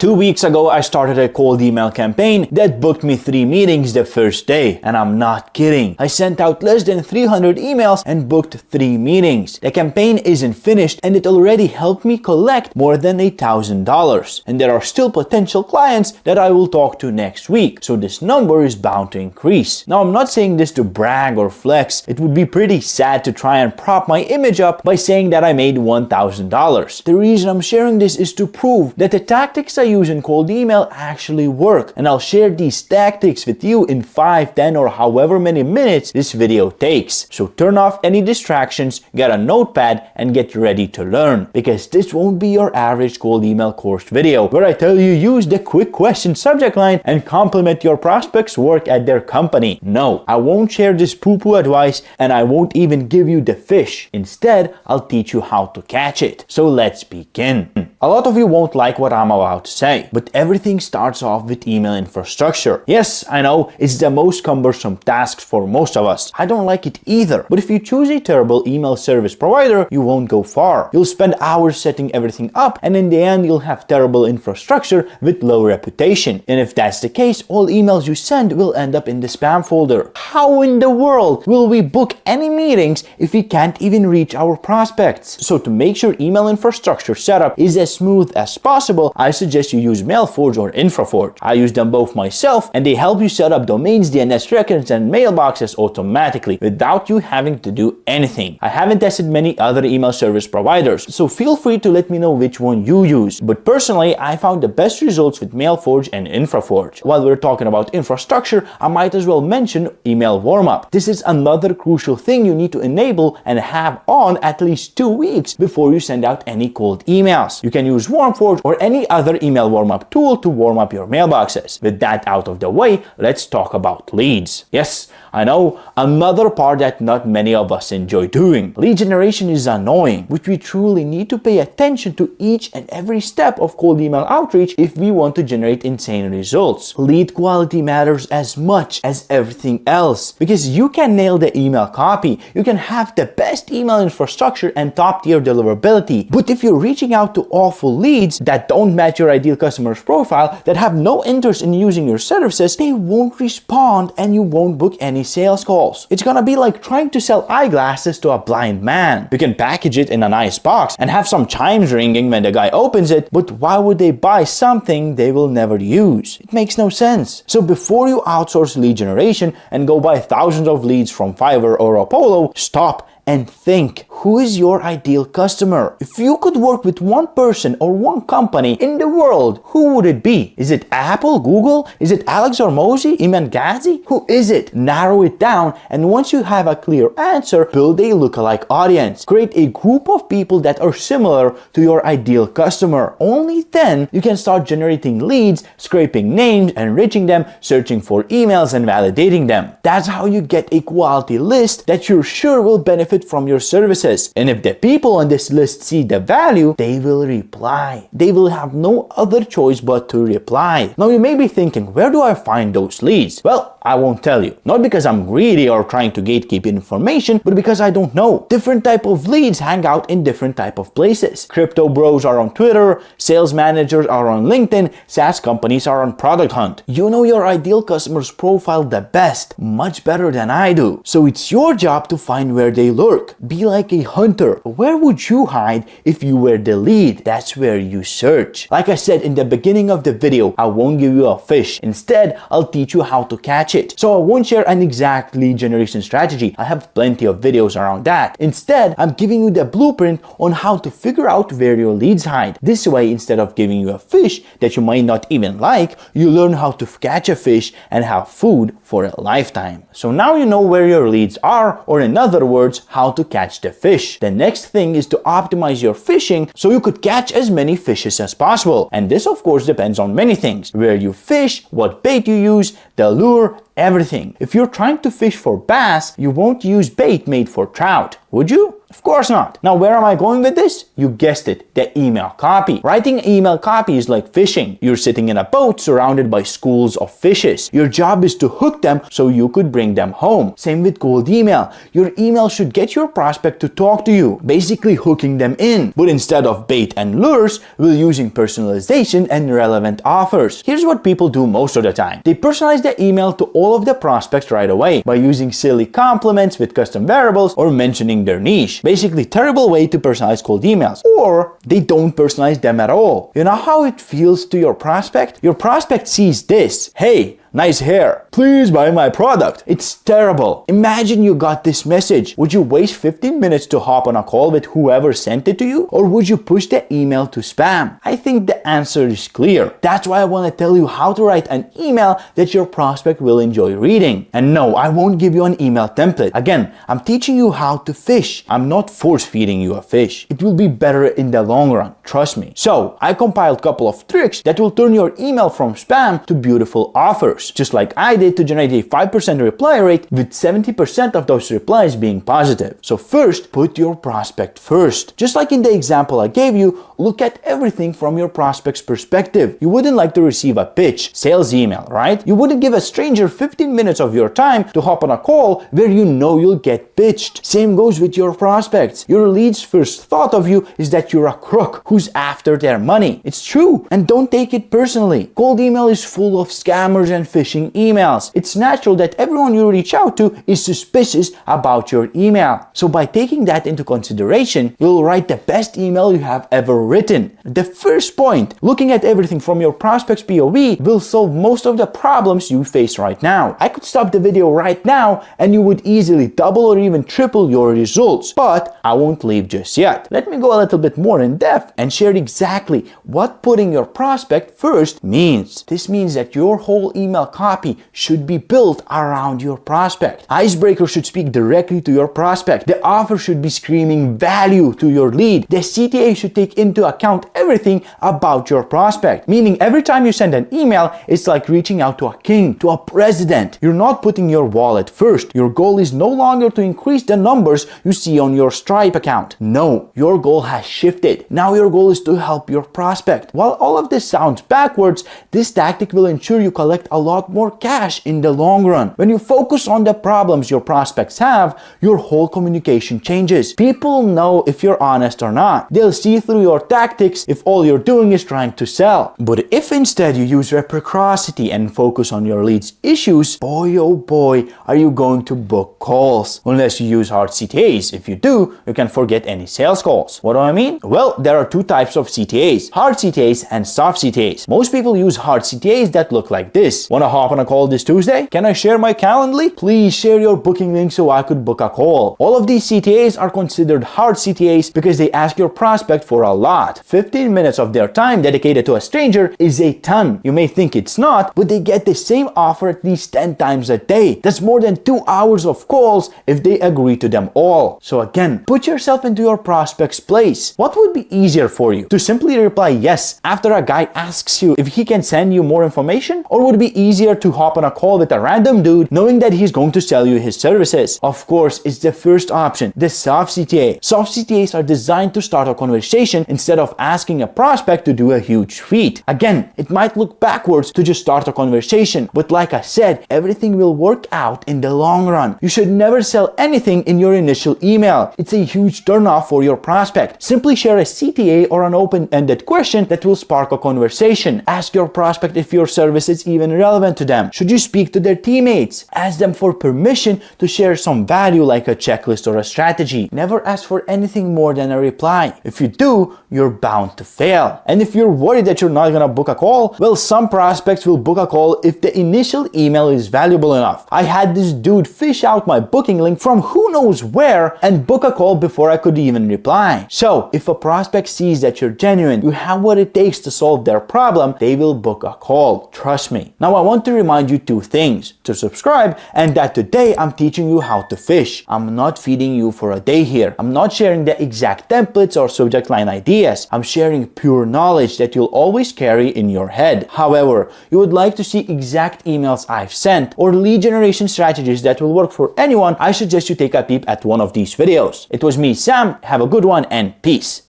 2 weeks ago, I started a cold email campaign that booked me 3 meetings the first day. And I'm not kidding. I sent out less than 300 emails and booked 3 meetings. The campaign isn't finished and it already helped me collect more than $1,000. And there are still potential clients that I will talk to next week. So this number is bound to increase. Now, I'm not saying this to brag or flex. It would be pretty sad to try and prop my image up by saying that I made $1,000. The reason I'm sharing this is to prove that the tactics I use in cold email actually work. And I'll share these tactics with you in 5, 10, or however many minutes this video takes. So turn off any distractions, get a notepad, and get ready to learn. Because this won't be your average cold email course video where I tell you use the quick question subject line and compliment your prospects' work at their company. No, I won't share this poo-poo advice and I won't even give you the fish. Instead, I'll teach you how to catch it. So let's begin. A lot of you won't like what I'm about to say, but everything starts off with email infrastructure. Yes, I know, it's the most cumbersome task for most of us. I don't like it either. But if you choose a terrible email service provider, you won't go far. You'll spend hours setting everything up, and in the end, you'll have terrible infrastructure with low reputation. And if that's the case, all emails you send will end up in the spam folder. How in the world will we book any meetings if we can't even reach our prospects? So to make sure email infrastructure setup is as smooth as possible, I suggest you use Salesforge or InfraForge. I use them both myself, and they help you set up domains, DNS records, and mailboxes automatically without you having to do anything. I haven't tested many other email service providers, so feel free to let me know which one you use. But personally, I found the best results with Salesforge and InfraForge. While we're talking about infrastructure, I might as well mention email warm-up. This is another crucial thing you need to enable and have on at least 2 weeks before you send out any cold emails. You can use WarmForge or any other email warm-up tool to warm up your mailboxes. With that out of the way, let's talk about leads. Yes, I know, another part that not many of us enjoy doing. Lead generation is annoying, but we truly need to pay attention to each and every step of cold email outreach if we want to generate insane results. Lead quality matters as much as everything else because you can nail the email copy, you can have the best email infrastructure and top tier deliverability, but if you're reaching out to awful leads that don't match your ideal customer's profile, that have no interest in using your services, they won't respond and you won't book any sales calls. It's gonna be like trying to sell eyeglasses to a blind man. You can package it in a nice box and have some chimes ringing when the guy opens it, but why would they buy something they will never use? It makes no sense. So before you outsource lead generation and go buy thousands of leads from Fiverr or Apollo, stop and think, who is your ideal customer? If you could work with one person or one company in the world, who would it be? Is it Apple, Google? Is it Alex Hormozi, Iman Ghazi? Who is it? Narrow it down, and once you have a clear answer, build a lookalike audience. Create a group of people that are similar to your ideal customer. Only then you can start generating leads, scraping names, enriching them, searching for emails, and validating them. That's how you get a quality list that you're sure will benefit from your services. And if the people on this list see the value, they will reply. They will have no other choice but to reply. Now you may be thinking, where do I find those leads? Well, I won't tell you. Not because I'm greedy or trying to gatekeep information, but because I don't know. Different type of leads hang out in different type of places. Crypto bros are on Twitter, sales managers are on LinkedIn, SaaS companies are on Product Hunt. You know your ideal customer's profile the best, much better than I do. So it's your job to find where they lurk. Be like a hunter. Where would you hide if you were the lead? That's where you search. Like I said in the beginning of the video, I won't give you a fish. Instead, I'll teach you how to catch it. So I won't share an exact lead generation strategy. I have plenty of videos around that. Instead, I'm giving you the blueprint on how to figure out where your leads hide. This way, instead of giving you a fish that you might not even like, you learn how to catch a fish and have food for a lifetime. So now you know where your leads are, or in other words, how to catch the fish. The next thing is to optimize your fishing so you could catch as many fishes as possible. And this of course depends on many things. Where you fish, what bait you use, the lure, everything. If you're trying to fish for bass, you won't use bait made for trout. would you? Of course not. Now, where am I going with this? You guessed it, the email copy. Writing email copy is like fishing. You're sitting in a boat surrounded by schools of fishes. Your job is to hook them so you could bring them home. Same with cold email. Your email should get your prospect to talk to you, basically hooking them in. But instead of bait and lures, we're using personalization and relevant offers. Here's what people do most of the time. They personalize the email to all of the prospects right away by using silly compliments with custom variables or mentioning their niche. Basically, terrible way to personalize cold emails. Or they don't personalize them at all. You know how it feels to your prospect? Your prospect sees this. Hey, nice hair. Please buy my product. It's terrible. Imagine you got this message. Would you waste 15 minutes to hop on a call with whoever sent it to you? Or would you push the email to spam? I think the answer is clear. That's why I want to tell you how to write an email that your prospect will enjoy reading. And no, I won't give you an email template. Again, I'm teaching you how to fish. I'm not force feeding you a fish. It will be better in the long run. Trust me. So I compiled a couple of tricks that will turn your email from spam to beautiful offers. Just like I did to generate a 5% reply rate with 70% of those replies being positive. So first, put your prospect first. Just like in the example I gave you, look at everything from your prospect's perspective. You wouldn't like to receive a pitch, sales email, right? You wouldn't give a stranger 15 minutes of your time to hop on a call where you know you'll get pitched. Same goes with your prospects. Your lead's first thought of you is that you're a crook who's after their money. It's true, and don't take it personally. Cold email is full of scammers and phishing emails. It's natural that everyone you reach out to is suspicious about your email. So by taking that into consideration, you'll write the best email you have ever written. The first point, looking at everything from your prospect's POV, will solve most of the problems you face right now. I could stop the video right now and you would easily double or even triple your results, but I won't leave just yet. Let me go a little bit more in depth and share exactly what putting your prospect first means. This means that your whole email copy should be built around your prospect. Icebreaker should speak directly to your prospect. The offer should be screaming value to your lead. The CTA should take into account everything about your prospect. Meaning every time you send an email, it's like reaching out to a king, to a president. You're not putting your wallet first. Your goal is no longer to increase the numbers you see on your Stripe account. No, your goal has shifted. Now your goal is to help your prospect. While all of this sounds backwards, this tactic will ensure you collect a lot more cash in the long run. When you focus on the problems your prospects have, your whole communication changes. People know if you're honest or not. They'll see through your tactics if all you're doing is trying to sell. But if instead you use reciprocity and focus on your lead's issues, boy oh boy, are you going to book calls. Unless you use hard CTAs. If you do, you can forget any sales calls. What do I mean? Well, there are two types of CTAs, hard CTAs and soft CTAs. Most people use hard CTAs that look like this. Wanna hop on a call this Tuesday? Can I share my Calendly? Please share your booking link so I could book a call. All of these CTAs are considered hard CTAs because they ask your prospect for a lot. 15 minutes of their time dedicated to a stranger is a ton. You may think it's not, but they get the same offer at least 10 times a day. That's more than 2 hours of calls if they agree to them all. So again, put yourself into your prospect's place. What would be easier for you? To simply reply yes after a guy asks you if he can send you more information? Or would it be easier to hop on a call with a random dude knowing that he's going to sell you his services? Of course, it's the first option, the soft CTA. Soft CTAs are designed to start a conversation instead of asking a prospect to do a huge feat. Again, it might look backwards to just start a conversation, but like I said, everything will work out in the long run. You should never sell anything in your initial email. It's a huge turnoff for your prospect. Simply share a CTA or an open-ended question that will spark a conversation. Ask your prospect if your service is even relevant to them. Should you speak to their teammates? Ask them for permission to share some value like a checklist or a strategy. Never ask for anything more than a reply. If you do, you're bound to fail. And if you're worried that you're not gonna book a call, well, some prospects will book a call if the initial email is valuable enough. I had this dude fish out my booking link from who knows where and book a call before I could even reply. So if a prospect sees that you're genuine, you have what it takes to solve their problem, they will book a call. Trust me. Now I want to remind you two things: to subscribe, and that today I'm teaching you how to fish. I'm not feeding you for a day here. I'm not sharing the exact templates or subject line ideas. I'm sharing pure knowledge that you'll always carry in your head. However, you would like to see exact emails I've sent or lead generation strategies that will work for anyone, I suggest you take a peep at one of these videos. It was me, Sam. Have a good one and peace.